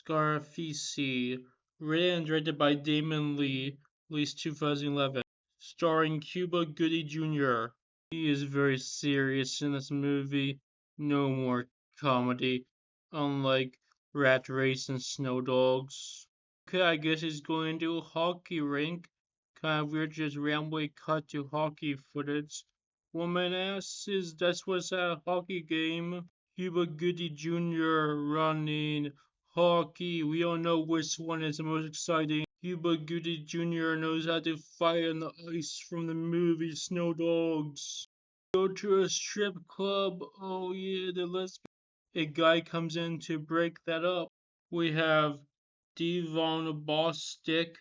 Scarface, written and directed by Damon Lee, released 2011, starring Cuba Gooding Jr. He is very serious in this movie, no more comedy, unlike Rat Race and Snow Dogs. Okay, I guess he's going to a hockey rink. Kind of weird, just randomly cut to hockey footage. Woman asks, "That was a hockey game." Cuba Gooding Jr. running hockey. We all know which one is the most exciting. Cuba Gooding Jr. knows how to fight on the ice from the movie Snow Dogs. Go to a strip club. Oh yeah, the lesbian. A guy comes in to break that up. We have Devon Bostick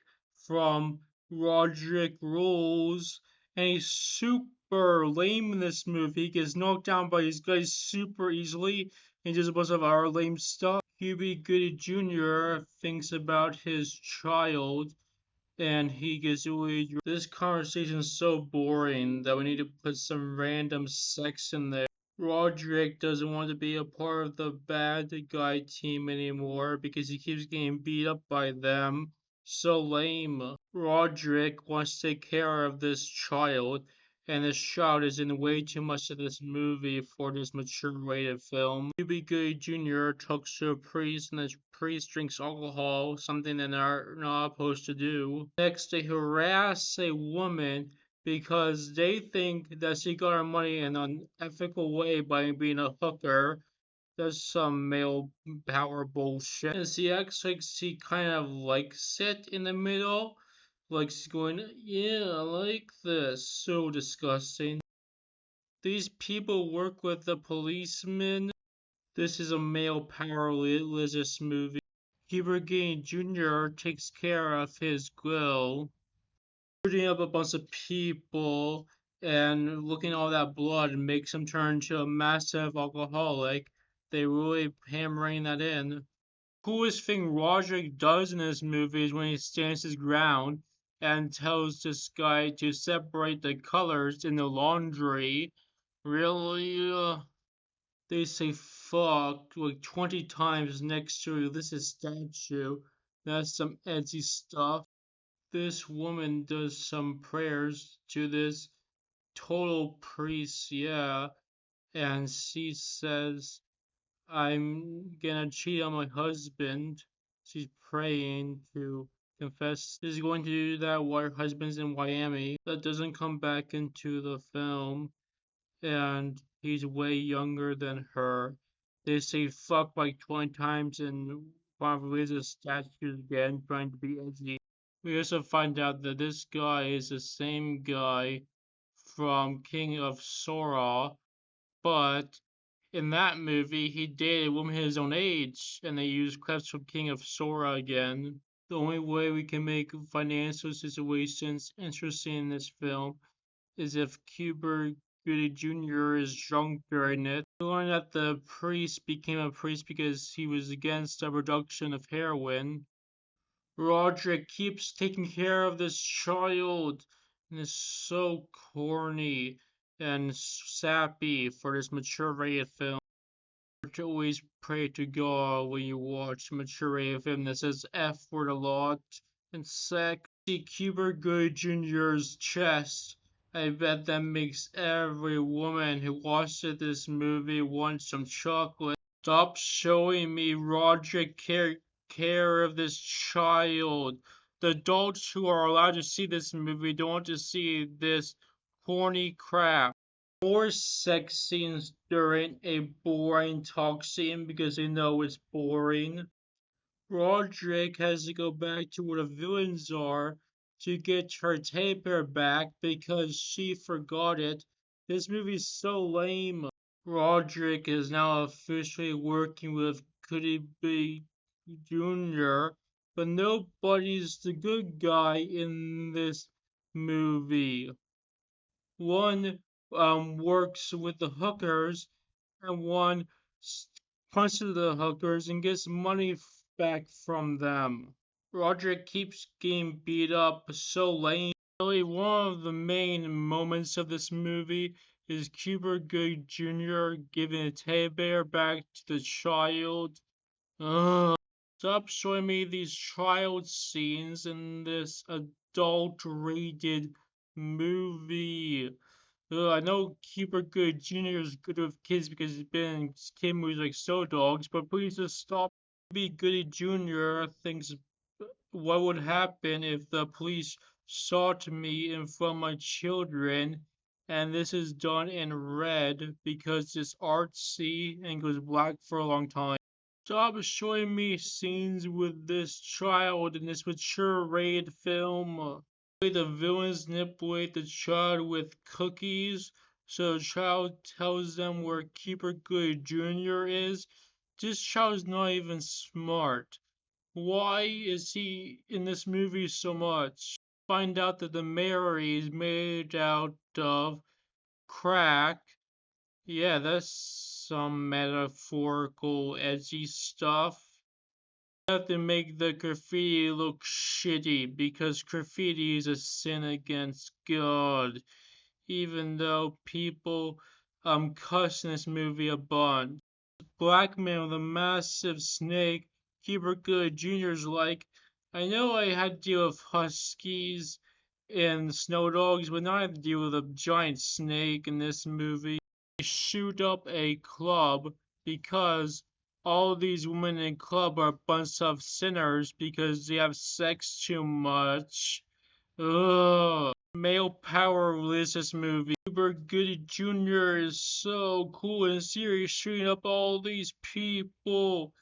from Roderick Rules, and he's super lame in this movie. He gets knocked down by these guys super easily, and does a bunch of our lame stuff. Cuba Gooding Jr. thinks about his child, and he gets really. This conversation is so boring that we need to put some random sex in there. Roderick doesn't want to be a part of the bad guy team anymore because he keeps getting beat up by them. So lame. Roderick wants to take care of this child, and this child is in way too much of this movie for this mature rated film. Cuba Gooding Jr. talks to a priest, and the priest drinks alcohol, something that they're not supposed to do. Next, they harass a woman because they think that she got her money in an ethical way by being a hooker. That's some male power bullshit. And she acts like she kind of likes it in the middle. Like she's going, yeah, I like this. So disgusting. These people work with the policemen. This is a male power religious movie. Cuba Gooding Jr. takes care of his grill, shooting up a bunch of people, and looking at all that blood makes him turn into a massive alcoholic. They really hammering that in. Coolest thing Roderick does in this movie is when he stands his ground and tells this guy to separate the colors in the laundry. Really? They say fuck like 20 times next to this is statue. That's some edgy stuff. This woman does some prayers to this total priest, yeah, and she says, I'm gonna cheat on my husband. She's praying to confess. She's going to do that while her husband's in Miami. That doesn't come back into the film, and he's way younger than her. They say fuck like 20 times and probably is a statue again, trying to be edgy. We also find out that this guy is the same guy from King of Sora, but in that movie he dated a woman his own age, and they used clips from King of Sora again. The only way we can make financial situations interesting in this film is if Cuba Gooding Jr. is drunk during it. We learn that the priest became a priest because he was against the production of heroin. Roderick keeps taking care of this child, and is so corny and sappy for this mature rated film. To always pray to God when you watch a mature rated film that says F word a lot and sex. See Cuba Gooding Jr.'s chest. I bet that makes every woman who watches this movie want some chocolate. Stop showing me Roderick care of this child. The adults who are allowed to see this movie don't want to see this corny crap. More sex scenes during a boring talk scene because they know it's boring. Roderick has to go back to where the villains are to get her taper back because she forgot it. This movie's so lame. Roderick is now officially working with Goody Jr., but nobody's the good guy in this movie. One works with the hookers, and one punches the hookers and gets money back from them. Roderick keeps getting beat up so lame. Really, one of the main moments of this movie is Cuba Gooding Jr. giving a teddy bear back to the child. Ugh. Stop showing me these child scenes in this adult-rated movie. I know Cuba Gooding Jr. is good with kids because he's been in kid movies like So Dogs, but please just stop. Maybe Goody Jr. thinks what would happen if the police shot me in front of my children, and this is done in red because it's artsy and goes black for a long time. Stop showing me scenes with this child in this mature rated film. The villains manipulate the child with cookies, so the child tells them where Keeper Good Jr. is. This child is not even smart. Why is he in this movie so much? Find out that the Mary is made out of crack. Yeah, that's some metaphorical, edgy stuff. You have to make the graffiti look shitty because graffiti is a sin against God. Even though people cuss in this movie a bunch. Black man with a massive snake. Cuba Gooding Jr.'s like, I know I had to deal with huskies and snow dogs, but now I have to deal with a giant snake in this movie. They shoot up a club because all these women in club are a bunch of sinners because they have sex too much. Ugh. Male power religious movie. Cuba Gooding Jr. is so cool and serious, shooting up all these people.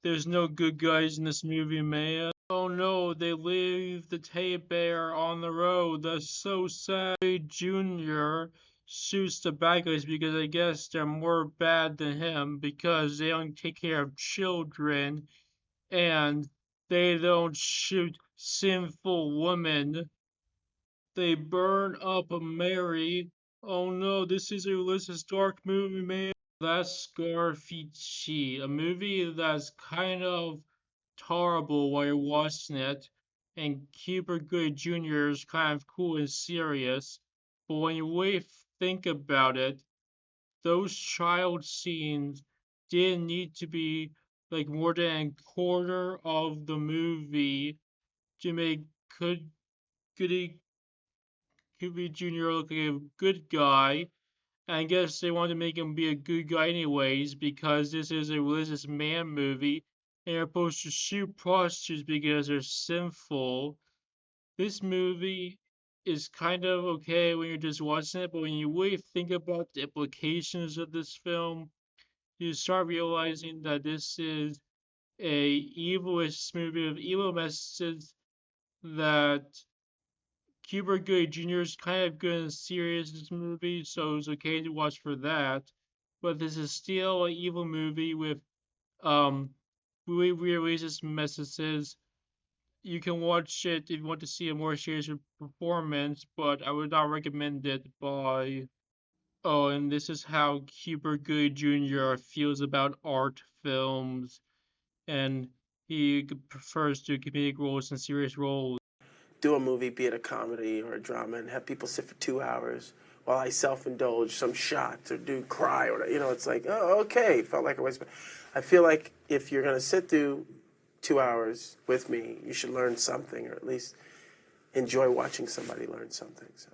There's no good guys in this movie, man. Oh no, they leave the teddy bear on the road. That's so sad. Jr. shoots the bad guys because I guess they're more bad than him because they don't take care of children and they don't shoot sinful women. They burn up Mary. Oh no, this is a religious dark movie, man. That's Scarfici, a movie that's kind of horrible while you're watching it, and Cuba Gooding Jr. is kind of cool and serious. But when you really think about it, those child scenes didn't need to be like more than a quarter of the movie to make good Goody Cuba Jr. look like a good guy. And I guess they wanted to make him be a good guy anyways, because this is a religious man movie, and you're supposed to shoot prostitutes because they're sinful. This movie is kind of okay when you're just watching it, but when you really think about the implications of this film, you start realizing that this is a evilish movie with evil messages that Cuba Gooding Jr. is kind of good and serious in this movie, so it's okay to watch for that. But this is still an evil movie with um really weird racist messages. You can watch it if you want to see a more serious performance, but I would not recommend it by. Oh, and this is how Cuba Gooding Jr. feels about art films, and he prefers to comedic roles and serious roles. Do a movie, be it a comedy or a drama, and have people sit for 2 hours while I self-indulge some shots or do cry or it's like, oh, okay, felt like a waste. I feel like if you're gonna sit through 2 hours with me, you should learn something, or at least enjoy watching somebody learn something. So.